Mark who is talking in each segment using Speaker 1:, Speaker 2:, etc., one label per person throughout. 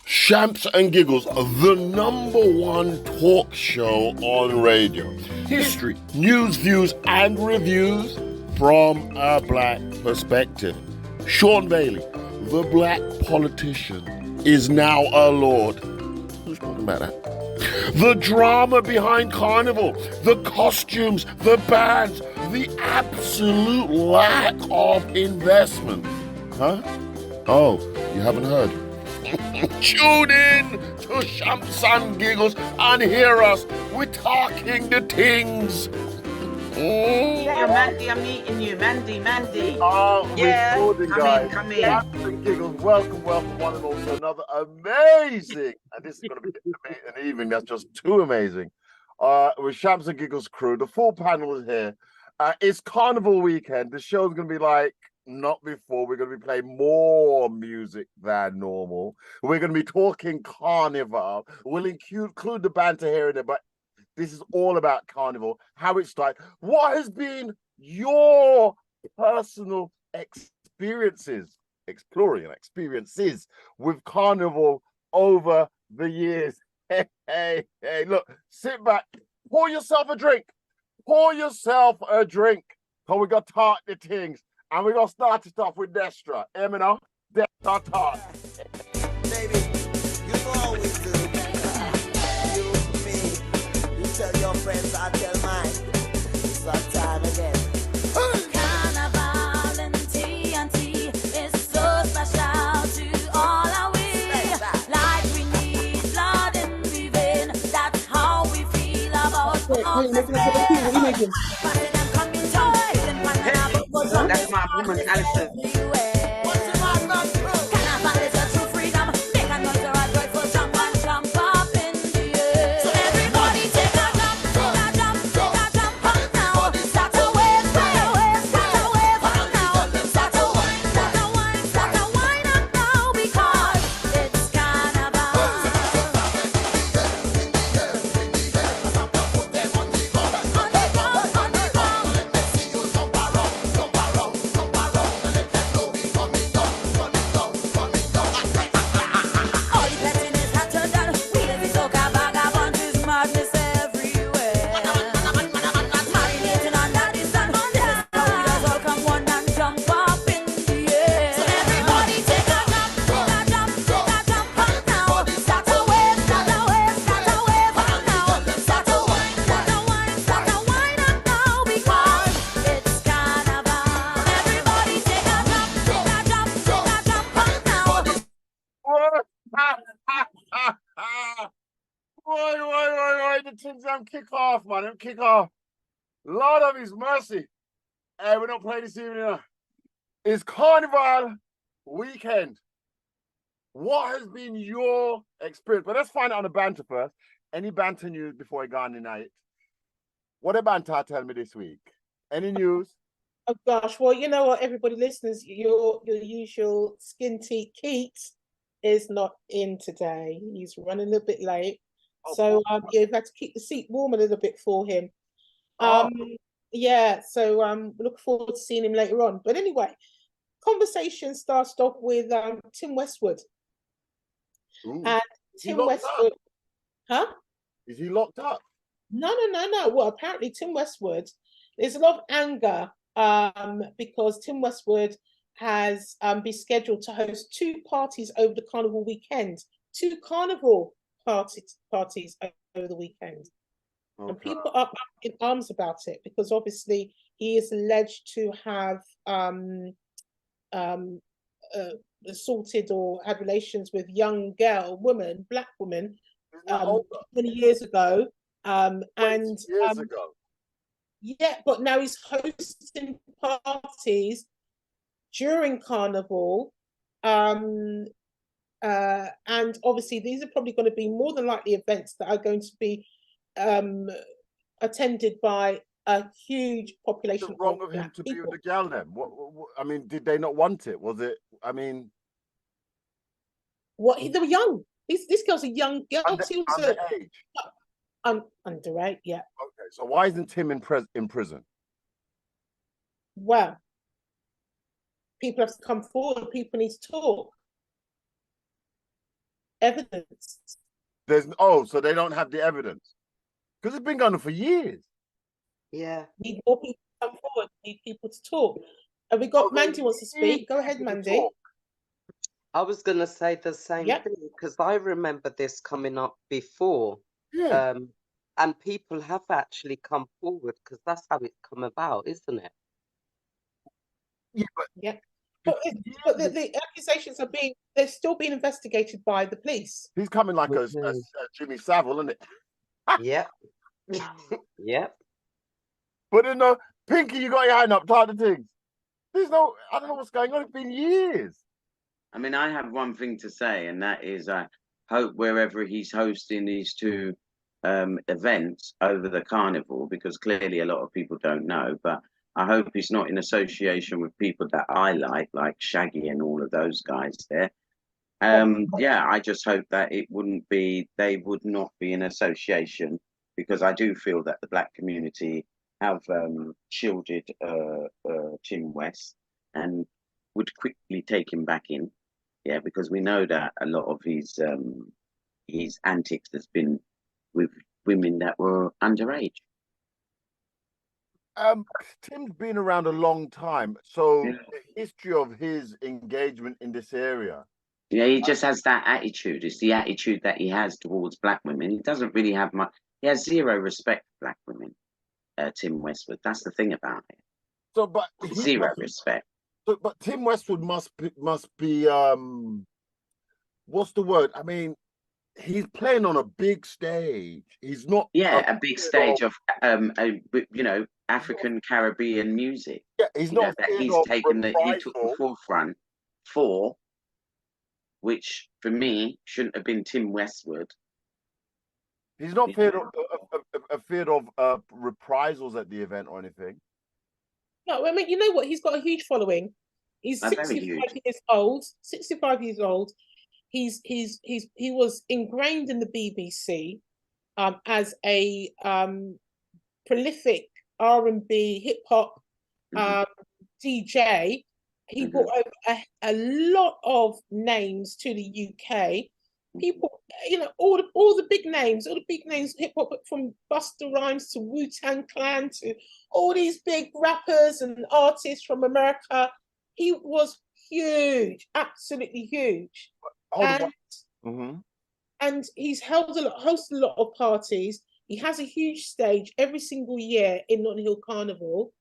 Speaker 1: Shamps and Giggles, the #1 talk show on radio. History, news, views, and reviews from a black perspective. Sean Bailey, the black politician, is now a lord. Who's talking about that? The drama behind Carnival, the costumes, the bands, the absolute lack of investment. Huh? Oh, you haven't heard? Tune in to Shamps and Giggles and hear us. We're talking the tings.
Speaker 2: Yeah, Mandy, I'm meeting you. Mandy.
Speaker 3: Oh,
Speaker 2: Yeah,
Speaker 3: recording, guys.
Speaker 2: come in.
Speaker 3: Shamps and Giggles, welcome, one and all to another amazing, and this is going to be an evening that's just too amazing. With Shamps and Giggles crew, the full panel is here. It's Carnival weekend. The show's going to be like not before. We're going to be playing more music than normal. We're going to be talking Carnival. We'll include the banter here and there, but this is all about Carnival, how it started. What has been your personal experiences with Carnival over the years? Hey, look, sit back, pour yourself a drink. Because we got tart the things. And we're going to start it off with Destra. Eminem, Destra tart.
Speaker 4: Baby, you know how we do. You, me, you tell your friends, I tell mine. It's our time again.
Speaker 5: Carnival and TNT is so special to all our we. Like we need blood in the vein. That's how we feel about all the
Speaker 2: Hey, that's my woman, Alison.
Speaker 5: Carnival is a true freedom. Make a noise or a joyful jump and jump up in the air. So everybody take a jump up now. Start to wave up now. Start to wind up now because it's Carnival. All the blessing is hotter than wheels, the soca vagabond is madness everywhere. Marinating under the sun, this is how we does all come one and jump up in the air. So everybody take a jump up now. Start to wave up now. Start to wind up now because it's Carnival. Everybody take a jump up now.
Speaker 3: Boy, the things them kick off, man. Them kick off. Lord of His mercy. Hey, we're not playing this evening. It's Carnival weekend. What has been your experience? But let's find out on the banter first. Any banter news before I go on the night? What a banter tell me this week? Any news?
Speaker 6: Oh gosh, well, you know what, everybody listeners, your usual skin-teeth Keats is not in today. He's running a little bit late.
Speaker 3: Oh,
Speaker 6: So you've had to keep the seat warm a little bit for him.
Speaker 3: Oh.
Speaker 6: Yeah, so we look forward to seeing him later on. But anyway, conversation started off with Tim Westwood.
Speaker 3: Ooh.
Speaker 6: And
Speaker 3: Is he
Speaker 6: Tim
Speaker 3: locked
Speaker 6: Westwood,
Speaker 3: up?
Speaker 6: huh?
Speaker 3: Is he locked up?
Speaker 6: No. Well, apparently Tim Westwood, there's a lot of anger because Tim Westwood has been scheduled to host 2 parties over the Carnival weekend. 2 Carnival parties over the weekend.
Speaker 3: Okay.
Speaker 6: And people are up in arms about it because obviously he is alleged to have assaulted or had relations with black woman,
Speaker 3: Isn't that older?
Speaker 6: 20 years ago.
Speaker 3: 20 years ago.
Speaker 6: Yeah, but now he's hosting parties during Carnival. And obviously these are probably going to be more than likely events that are going to be attended by a huge population.
Speaker 3: What's wrong with him to be with the gal then? What, I mean, did they not want it? Was it, I mean...
Speaker 6: They were young. This girl's a young girl.
Speaker 3: Underage?
Speaker 6: Underage, yeah.
Speaker 3: Okay, so why isn't Tim in prison?
Speaker 6: Well, people have to come forward. People need to talk. evidence.
Speaker 3: So they don't have the evidence because it's been going on for years.
Speaker 7: Yeah.
Speaker 6: Need more people to come forward. Need people to talk. And we got Mandy wants to speak. Go ahead, Mandy.
Speaker 7: I was going to say the same
Speaker 6: Yep.
Speaker 7: thing because I remember this coming up before.
Speaker 3: Yeah.
Speaker 7: And people have actually come forward because that's how it's come about, isn't it?
Speaker 3: Yeah, but
Speaker 6: Yeah. But the accusations are they're still being investigated by the police.
Speaker 3: he's coming like a
Speaker 7: Mhm.
Speaker 3: Jimmy Savile, isn't it?
Speaker 7: Yep. Yep.
Speaker 3: But in the Pinky, you got your hand up, tight the things. I don't know what's going on. It's been years.
Speaker 8: I mean, I have one thing to say, and that is I hope wherever he's hosting these two events over the carnival, because clearly a lot of people don't know, but I hope he's not in association with people that I like Shaggy and all of those guys there. Yeah, I just hope that they would not be in association, because I do feel that the black community have shielded Tim West and would quickly take him back in. Yeah, because we know that a lot of his antics has been with women that were underage.
Speaker 3: Tim's been around a long time, so
Speaker 8: Yeah.
Speaker 3: the history of his engagement in this area.
Speaker 8: Yeah, he just has that attitude. It's the attitude that he has towards black women. He doesn't really have much. He has zero respect for black women. Tim Westwood. That's the thing about it.
Speaker 3: So, but
Speaker 8: Zero respect.
Speaker 3: But Tim Westwood must be what's the word? I mean, he's playing on a big stage. He's not
Speaker 8: a big stage of African Caribbean music.
Speaker 3: Yeah, he's not
Speaker 8: that he took the forefront for, which for me shouldn't have been Tim Westwood.
Speaker 3: He's not feared of reprisals at the event or anything.
Speaker 6: No, I mean, you know what? He's got a huge following. He's 65 years old. 65 years old. He was ingrained in the BBC as a prolific R&B hip hop DJ. He brought over a lot of names to the UK. People, all the big names, hip hop, from Busta Rhymes to Wu-Tang Clan to all these big rappers and artists from America. He was huge, absolutely huge. And he's hosted a lot of parties. He has a huge stage every single year in Notting Hill Carnival.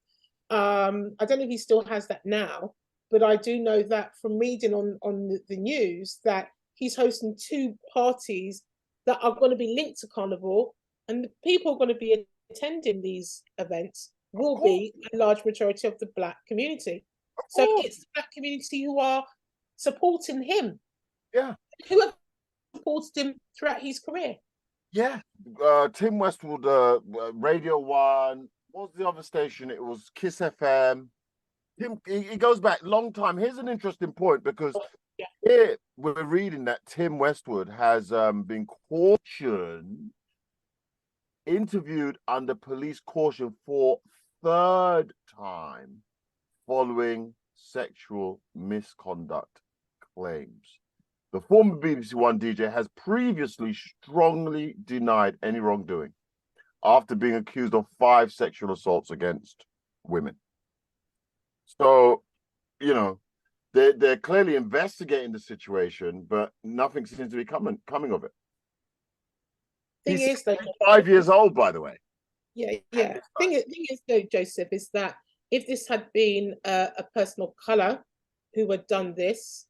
Speaker 6: I don't know if he still has that now, but I do know that from reading on the news that he's hosting 2 parties that are going to be linked to Carnival, and the people are going to be attending these events will be a large majority of the black community. So it's the black community who are supporting him.
Speaker 3: Yeah.
Speaker 6: Who have supported him throughout his career.
Speaker 3: Yeah. Tim Westwood, Radio 1. What was the other station? It was Kiss FM. He goes back a long time. Here's an interesting point, because here we're reading that Tim Westwood has been cautioned, interviewed under police caution for 3rd time following sexual misconduct claims. The former BBC One DJ has previously strongly denied any wrongdoing after being accused of 5 sexual assaults against women. So, they're clearly investigating the situation, but nothing seems to be coming of it. He's 5 years old, by the way.
Speaker 6: Yeah. Thing is, though, Joseph, is that if this had been a person of color who had done this,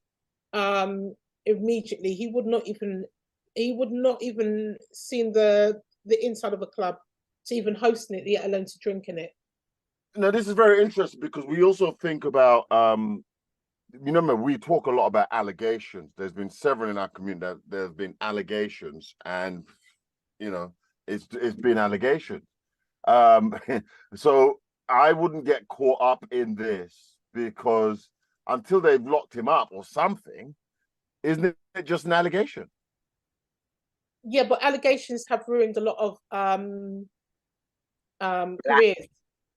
Speaker 6: immediately he would not even seen the inside of a club to even hosting it, let alone to drinking it.
Speaker 3: Now, this is very interesting, because we also think about remember, we talk a lot about allegations. There's been several in our community that there's been allegations, and it's been allegations. So I wouldn't get caught up in this, because until they've locked him up or something, isn't it just an allegation?
Speaker 6: Yeah, but allegations have ruined a lot of careers.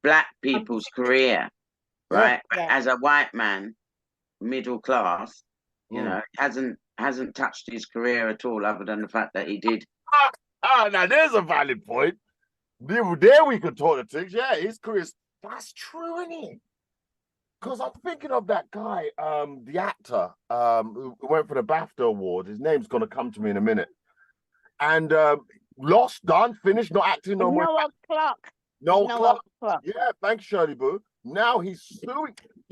Speaker 8: Black people's career, right?
Speaker 6: Yeah.
Speaker 8: As a white man, middle class, hasn't hasn't touched his career at all, other than the fact that he did.
Speaker 3: Now there's a valid point. There we could talk the things. Yeah, his career. That's true, isn't it? Because I'm thinking of that guy, the actor, who went for the BAFTA award. His name's gonna come to me in a minute. And lost, done, finished, not acting no more.
Speaker 9: Noah Clark.
Speaker 3: No
Speaker 9: Noah
Speaker 3: Clark.
Speaker 9: Clark.
Speaker 3: Yeah, thanks, Shirley Boo. Now he's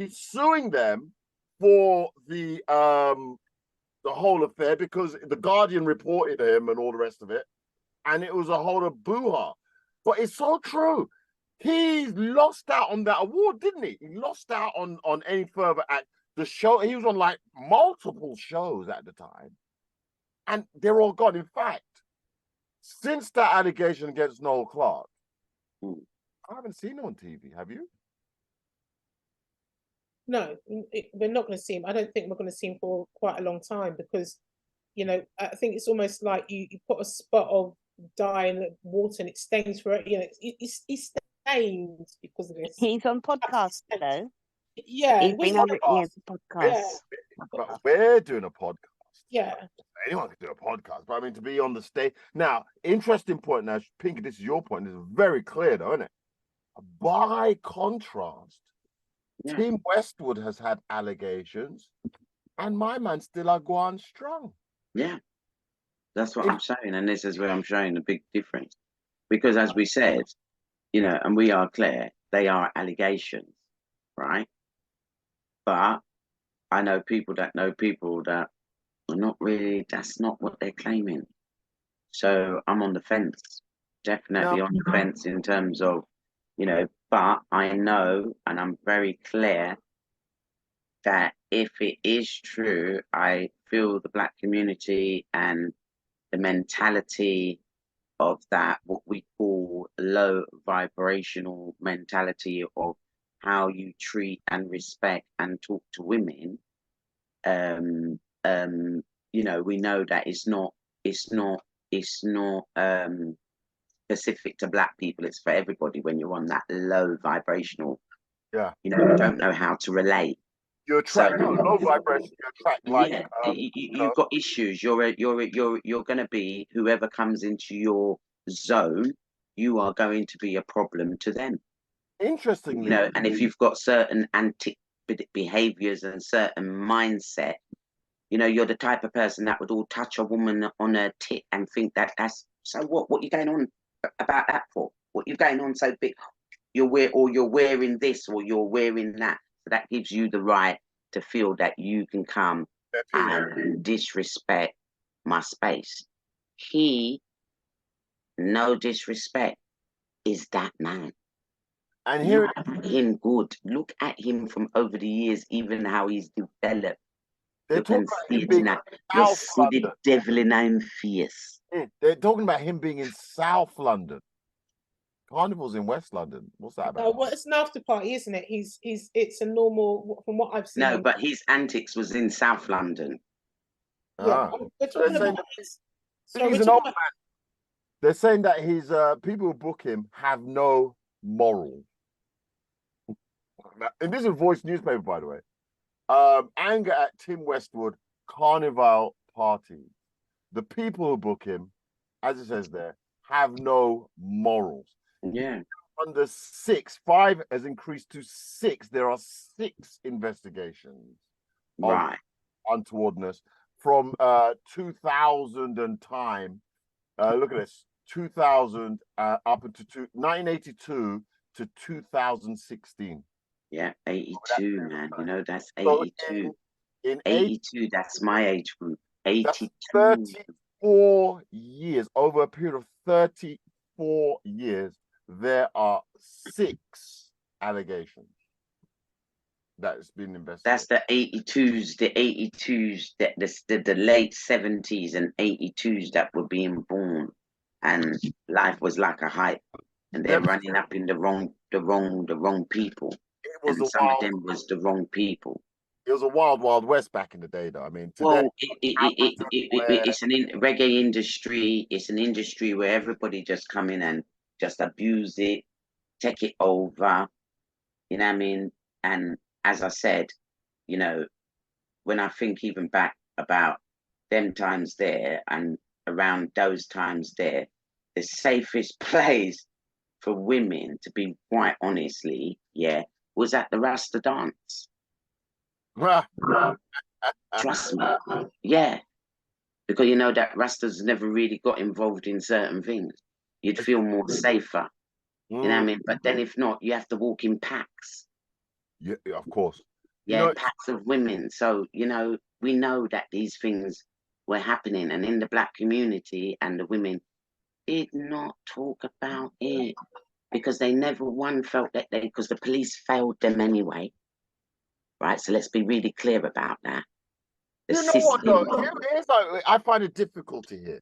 Speaker 3: suing them for the whole affair because the Guardian reported him and all the rest of it, and it was a whole of boo-ha. But it's so true. He lost out on that award, didn't he? He lost out on any further act. The show, he was on like multiple shows at the time, and they're all gone. In fact, since that allegation against Noel Clark, I haven't seen him on TV. Have you?
Speaker 6: No, we're not going to see him. I don't think we're going to see him for quite a long time because, you know, I think it's almost like you put a spot of dye in the water and it stains for it. You know, it stains because of this.
Speaker 9: He's on podcast though.
Speaker 6: Yeah,
Speaker 9: He's been on podcast.
Speaker 3: But we're doing a podcast.
Speaker 6: Yeah.
Speaker 3: Anyone can do a podcast, but I mean to be on the stage. Now, interesting point. Now, Pinky, this is your point. This is very clear, though, isn't it? By contrast, Tim Westwood has had allegations, and my man still are going strong.
Speaker 8: Yeah, that's what I'm saying, and this is where I'm showing the big difference. Because as we said, you know, and we are clear, they are allegations, right? But I know people that are not really, that's not what they're claiming. So I'm on the fence, definitely on the fence in terms of, you know, but I know, and I'm very clear that if it is true, I feel the Black community and the mentality of that, what we call low vibrational mentality of how you treat and respect and talk to women, you know, we know that it's not specific to Black people. It's for everybody. When you're on that low vibrational, you know, you don't know how to relate.
Speaker 3: You attract low vibration. You attract like
Speaker 8: you've got issues. You're going to be, whoever comes into your zone, you are going to be a problem to them.
Speaker 3: Interestingly,
Speaker 8: you know, and if you've got certain antic behaviors and certain mindset, you know, you're the type of person that would all touch a woman on her tit and think that that's so what you going on about that for? What you going on so big? You're wearing this or you're wearing that. So that gives you the right to feel that you can come and disrespect my space. He, no disrespect, is that man. And here him good. Look at him from over the years, even how he's developed.
Speaker 3: They're talking about him being in South London.
Speaker 8: The devil in him fierce.
Speaker 3: They're talking about him being in South London. Carnival's in West London. What's that about?
Speaker 6: Well, it's an after party, isn't it? It's a normal, from what I've seen.
Speaker 8: No, but his antics was in South London.
Speaker 6: Yeah, we're talking about
Speaker 3: he's an old man. They're saying that his people who book him have no morals. And this is Voice newspaper, by the way. Anger at Tim Westwood Carnival party. The people who book him, as it says there, have no morals.
Speaker 8: Yeah.
Speaker 3: Under 6, 5 has increased to 6. There are 6 investigations of untowardness from 2000 and time. Look at this, 2000 up into 1982 to 2016.
Speaker 8: Yeah, 82, man. You know, that's 82. In 82, that's my age group. 82.
Speaker 3: 34 years, over a period of 34 years, there are 6 allegations that has been investigated.
Speaker 8: That's the 82s, the late 70s and 82s that were being born, and life was like a hype, and they're running up in the wrong people. And some of them was the wrong people.
Speaker 3: It was a wild, wild west back in the day, though. I mean, today,
Speaker 8: well, it's an reggae industry. It's an industry where everybody just come in and just abuse it, take it over. You know what I mean? And as I said, you know, when I think even back about them times there and around those times there, the safest place for women to be, quite honestly, yeah, was at the Rasta dance. Trust me. Yeah. Because you know that Rastas never really got involved in certain things. You'd feel more safer. You know what I mean? But then if not, you have to walk in packs.
Speaker 3: Yeah, of course.
Speaker 8: Yeah,
Speaker 3: You know,
Speaker 8: packs of women. So, you know, we know that these things were happening. And in the black community, and the women did not talk about it. Because they never felt that because the police failed them anyway. Right? So let's be really clear about that. The
Speaker 3: you know what
Speaker 8: system.
Speaker 3: though? Here's like, I find a difficulty here.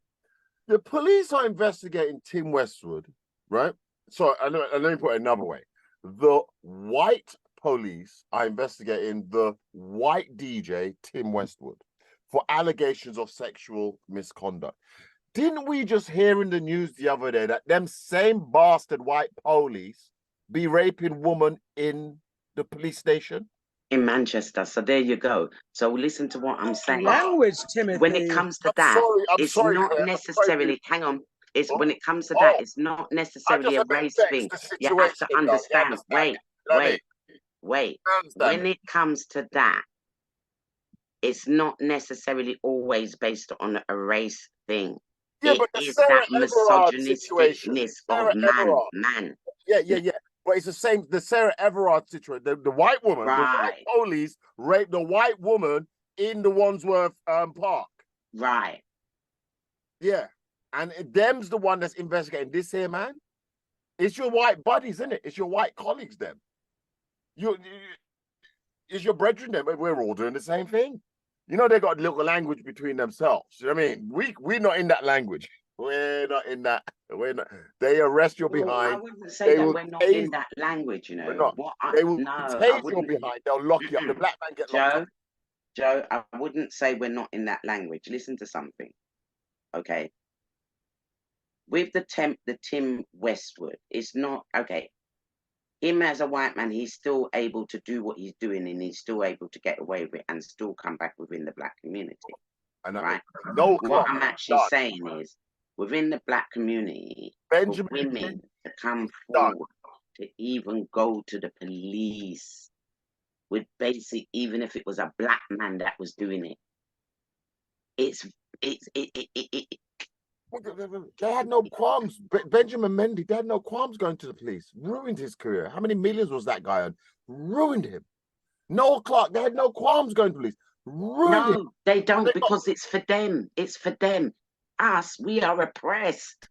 Speaker 3: The police are investigating Tim Westwood, right? So let me put it another way. The white police are investigating the white DJ Tim Westwood for allegations of sexual misconduct. Didn't we just hear in the news the other day that them same bastard white police be raping women in the police station?
Speaker 8: In Manchester. So there you go. So listen to what I'm saying.
Speaker 10: Language, Timothy.
Speaker 8: When it comes to that, it's
Speaker 3: sorry,
Speaker 8: not
Speaker 3: Claire,
Speaker 8: necessarily, hang on, it's when it comes to that, it's not necessarily a race thing. You have to understand, wait. When it comes to that, it's not necessarily always based on a race thing.
Speaker 3: Yeah,
Speaker 8: it
Speaker 3: but the
Speaker 8: is
Speaker 3: Sarah
Speaker 8: that
Speaker 3: Everard situation.
Speaker 8: misogynisticness
Speaker 3: Sarah
Speaker 8: of
Speaker 3: Everard.
Speaker 8: man.
Speaker 3: Yeah. But it's the same, the Sarah Everard situation. The white woman, the white police raped the white woman in the Wandsworth Park.
Speaker 8: Right.
Speaker 3: Yeah. And them's the one that's investigating this here, man. It's your white buddies, isn't it? It's your white colleagues, them. It's your brethren, them. We're all doing the same thing. You know, they got a little language between themselves. You know what I mean? We're not in that language. We're not in that. We're not. They arrest you behind.
Speaker 8: I wouldn't say that we're not in that language, you know.
Speaker 3: They will take you behind. They'll lock you up. The black man get locked up.
Speaker 8: Joe, I wouldn't say we're not in that language. Listen to something, okay? With the Tim Westwood, it's not okay. Him as a white man, he's still able to do what he's doing, and he's still able to get away with it and still come back within the black community. Right? What I'm actually saying is, within the black community, for women to come forward to even go to the police with basic, even if it was a black man that was doing it,
Speaker 3: they had no qualms. Benjamin Mendy, they had no qualms going to the police. Ruined his career. How many millions was that guy on? Ruined him. Noel Clark, they had no qualms going to police. Ruined him.
Speaker 8: They don't, because it's for them. It's for them. Us, we are oppressed.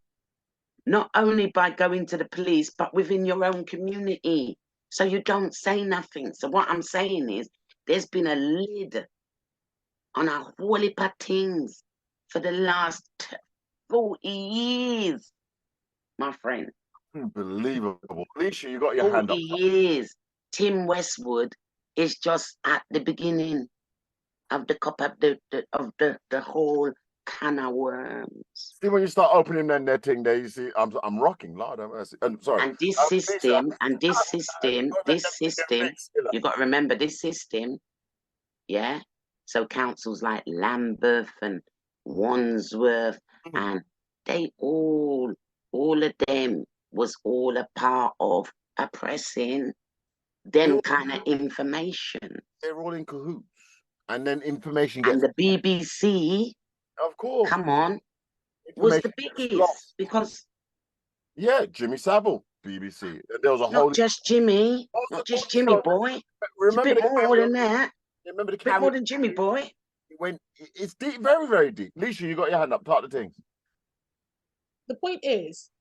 Speaker 8: Not only by going to the police, but within your own community. So you don't say nothing. So what I'm saying is, there's been a lid on a whole heap of things for the last 40 years, my friend.
Speaker 3: Unbelievable. Alicia, you got your hand up.
Speaker 8: 40 years. Tim Westwood is just at the beginning of the cup of the whole can of worms.
Speaker 3: See, when you start opening that thing there, you see, I'm rocking, Lord. I'm sorry.
Speaker 8: And this system, you got to remember this system, yeah? So councils like Lambeth and Wandsworth, and they all of them was all a part of oppressing them kind of information.
Speaker 3: They're all in cahoots. And then information
Speaker 8: gets... And the BBC,
Speaker 3: of course,
Speaker 8: come on, was the biggest because...
Speaker 3: Yeah, Jimmy Savile, BBC. There was a whole...
Speaker 8: Not just Jimmy, boy. Remember, it's a bit more than that.
Speaker 3: Remember the
Speaker 8: bit more than Jimmy boy.
Speaker 3: It's deep, very, very deep. Leisha, you got your hand up. Talk the things.
Speaker 6: The point is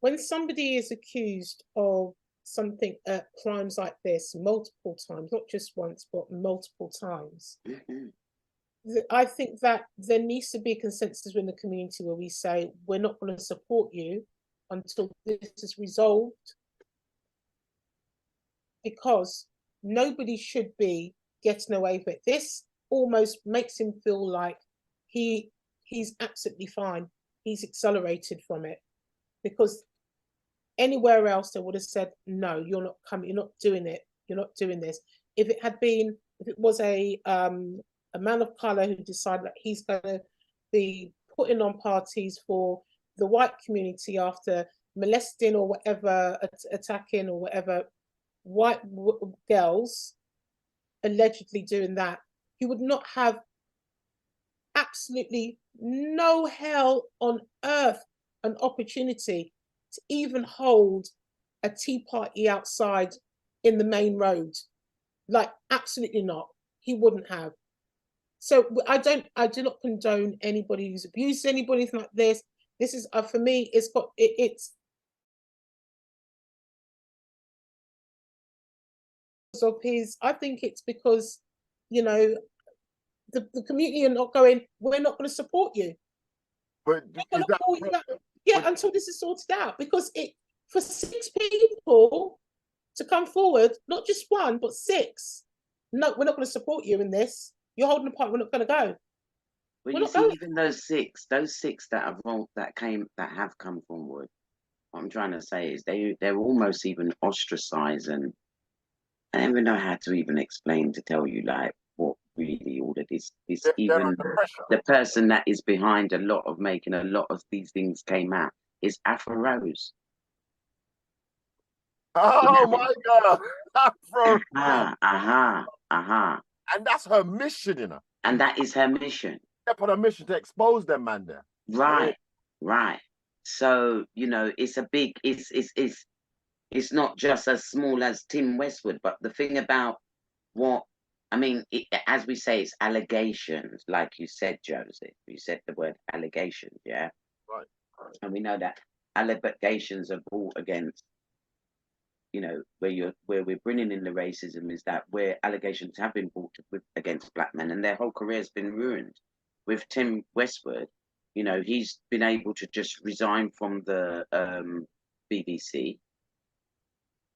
Speaker 6: when somebody is accused of something, crimes like this multiple times, not just once, but multiple times, I think that there needs to be a consensus within the community where we say we're not going to support you until this is resolved, because nobody should be getting away with it. This almost makes him feel like he's absolutely fine. He's accelerated from it, because anywhere else they would have said, no, you're not coming, you're not doing it, you're not doing this. If it was a a man of color who decided that he's going to be putting on parties for the white community after molesting or whatever, attacking or whatever white girls, allegedly doing that, he would not have absolutely no hell on earth an opportunity to even hold a tea party outside in the main road. Like, absolutely not. He wouldn't have. So I do not condone anybody who's abused anybody like this. This is for me, it's of his. I think it's because, you know, the community are not going, we're not going to support you.
Speaker 3: But is that,
Speaker 6: yeah, until this is sorted out, because for 6 people to come forward, not just one but 6, no, we're not going to support you in this. You're holding apart. We're not going to go.
Speaker 8: Well, you see, even those six that have come forward. What I'm trying to say is they're almost even ostracized, and I don't even know how to even explain to tell you like what really all of this even the person that is behind a lot of making a lot of these things came out is Afro Rose.
Speaker 3: Oh my God, Afro. And that's her mission, you know.
Speaker 8: And that is her mission.
Speaker 3: Step on a mission to expose them, man. There.
Speaker 8: Right. So you know, it's a big. It's not just as small as Tim Westwood, but the thing about what I mean, as we say, it's allegations, like you said, Joseph. You said the word allegations, yeah.
Speaker 3: Right.
Speaker 8: And we know that allegations are brought against. You know, where we're bringing in the racism is that where allegations have been brought against black men and their whole career has been ruined. With Tim Westwood, you know, he's been able to just resign from the BBC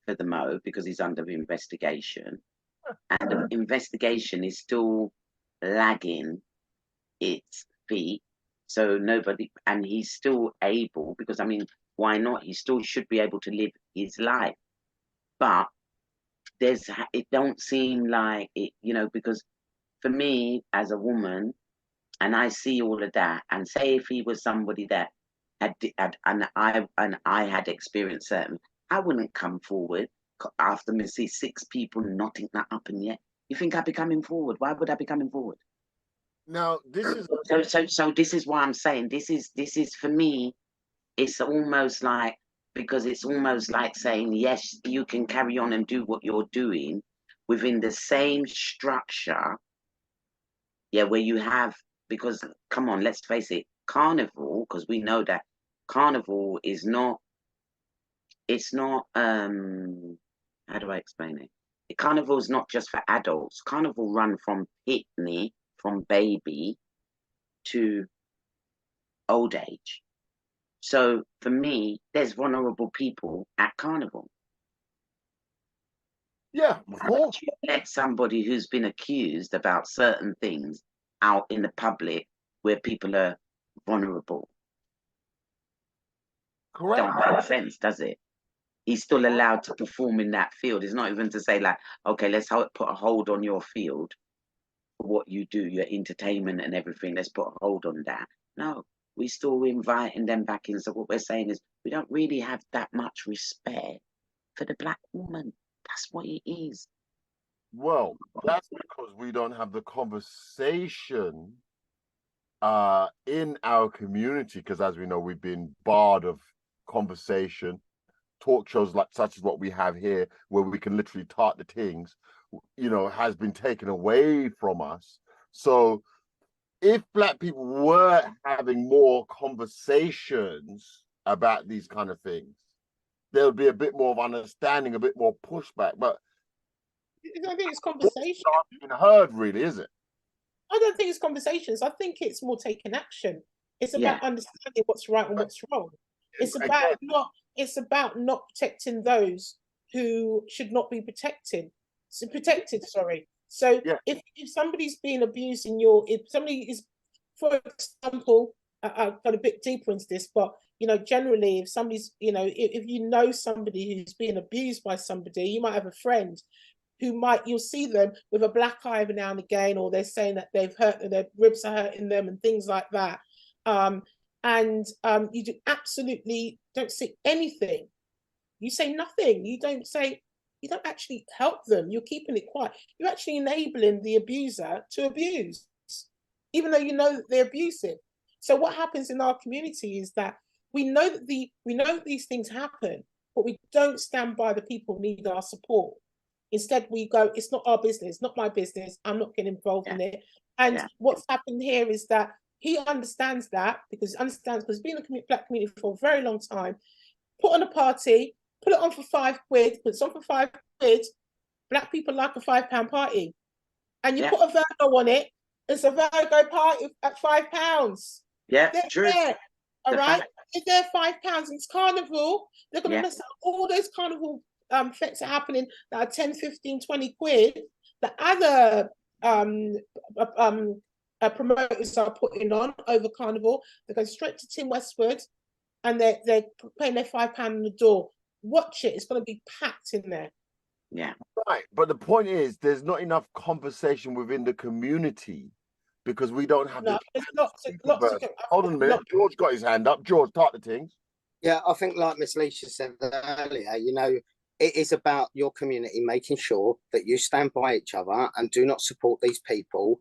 Speaker 8: for the Mo because he's under investigation, and the investigation is still lagging its feet. So nobody, and he's still able, because I mean, why not? He still should be able to live his life. But it don't seem like it, you know, because for me as a woman, and I see all of that, and say if he was somebody that had and I had experienced certain, I wouldn't come forward after me see 6 people knotting that up in the air. You think I'd be coming forward? Why would I be coming forward?
Speaker 3: Now this is
Speaker 8: so this is why I'm saying this is for me. It's almost like, because it's almost like saying, yes, you can carry on and do what you're doing within the same structure, yeah, where you have, because come on, let's face it, Carnival, because we know that Carnival is not, it's not, how do I explain it? The Carnival is not just for adults. Carnival run from pitney, from baby to old age. So for me, there's vulnerable people at Carnival.
Speaker 3: Yeah, of course.
Speaker 8: Let somebody who's been accused about certain things out in the public where people are vulnerable.
Speaker 3: Correct.
Speaker 8: Don't make sense, does it? He's still allowed to perform in that field. It's not even to say like, okay, let's put a hold on your field for what you do, your entertainment and everything. Let's put a hold on that. No. We still inviting them back in. So what we're saying is we don't really have that much respect for the black woman. That's what it is.
Speaker 3: Well, that's because we don't have the conversation in our community, because as we know, we've been barred of conversation. Talk shows like such as what we have here, where we can literally tart the tings, you know, has been taken away from us. So if black people were having more conversations about these kind of things, there would be a bit more of understanding, a bit more pushback. But
Speaker 6: I don't think it's conversation.
Speaker 3: It's not heard, really, is it?
Speaker 6: I don't think it's conversations. I think it's more taking action. It's about understanding what's right and what's wrong. It's about not protecting those who should not be protected. Sorry. So if somebody's being abused if somebody is, for example, I've got a bit deeper into this, but you know, generally, if somebody's, you know, if you know somebody who's being abused by somebody, you might have a friend who you'll see them with a black eye every now and again, or they're saying that they've hurt, their ribs are hurting them and things like that. You do absolutely don't say anything. You say nothing. You don't actually help them. You're keeping it quiet. You're actually enabling the abuser to abuse, even though you know that they're abusive. So what happens in our community is that we know that these things happen, but we don't stand by the people who need our support. Instead, we go, it's not our business, not my business. I'm not getting involved in it. And what's happened here is that he understands that because he's been in the black community for a very long time. Put on a party, put it on for £5, puts on for £5. Black people like a £5 party. And you put a Virgo on it, it's a Virgo party at £5.
Speaker 8: Yeah,
Speaker 6: they're
Speaker 8: true.
Speaker 6: There, all
Speaker 8: The
Speaker 6: right?
Speaker 8: fact.
Speaker 6: If they're £5, it's carnival, they're going to miss out all those carnival effects are happening that are 10, 15, 20 quid. The other promoters are putting on over carnival. They go straight to Tim Westwood and they're paying their £5 on the door. Watch it, it's going to be packed in there.
Speaker 8: Yeah.
Speaker 3: Right, but the point is, there's not enough conversation within the community because we don't have.
Speaker 6: No, there's lots of
Speaker 3: Hold on a minute, George got his hand up. George, start the things.
Speaker 10: Yeah, I think like Miss Leisha said earlier, you know, it is about your community making sure that you stand by each other and do not support these people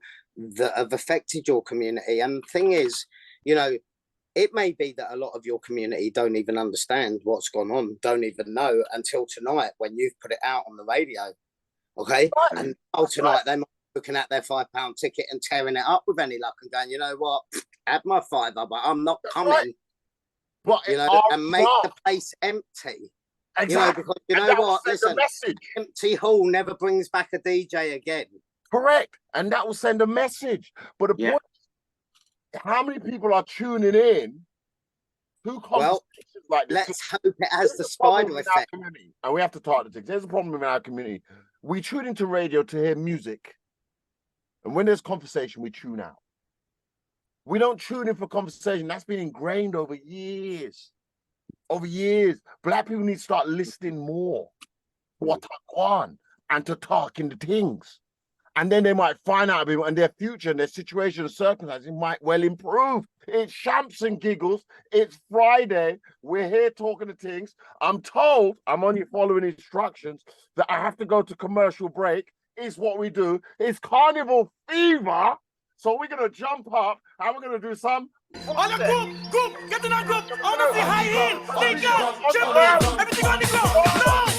Speaker 10: that have affected your community. And the thing is, you know, it may be that a lot of your community don't even understand what's gone on, don't even know until tonight when you've put it out on the radio. Okay. Right. And tonight they might be looking at their £5 ticket and tearing it up with any luck and going, you know what, add my £5, but I'm not coming. Right.
Speaker 3: But
Speaker 10: you know, and make the place empty.
Speaker 3: Exactly.
Speaker 10: You know, because you know what? Listen, empty hall never brings back a DJ again.
Speaker 3: Correct. And that will send a message. But the point is, how many people are tuning in to conversations like this?
Speaker 10: Let's hope it has the spider effect.
Speaker 3: And we have to talk to things. There's a problem in our community. We tune into radio to hear music. And when there's conversation, we tune out. We don't tune in for conversation. That's been ingrained over years. Over years. Black people need to start listening more to what's going on and to talk in the things. And then they might find out and their future and their situation and circumstances might well improve. It's Shamps and Giggles. It's Friday. We're here talking to things. I'm told, I'm only following instructions, that I have to go to commercial break. It's what we do. It's Carnival Fever. So we're going to jump up and we're going to do some...
Speaker 11: On the group, get in a group. I want to see high heel, link up, jump up, everything on the ground. No!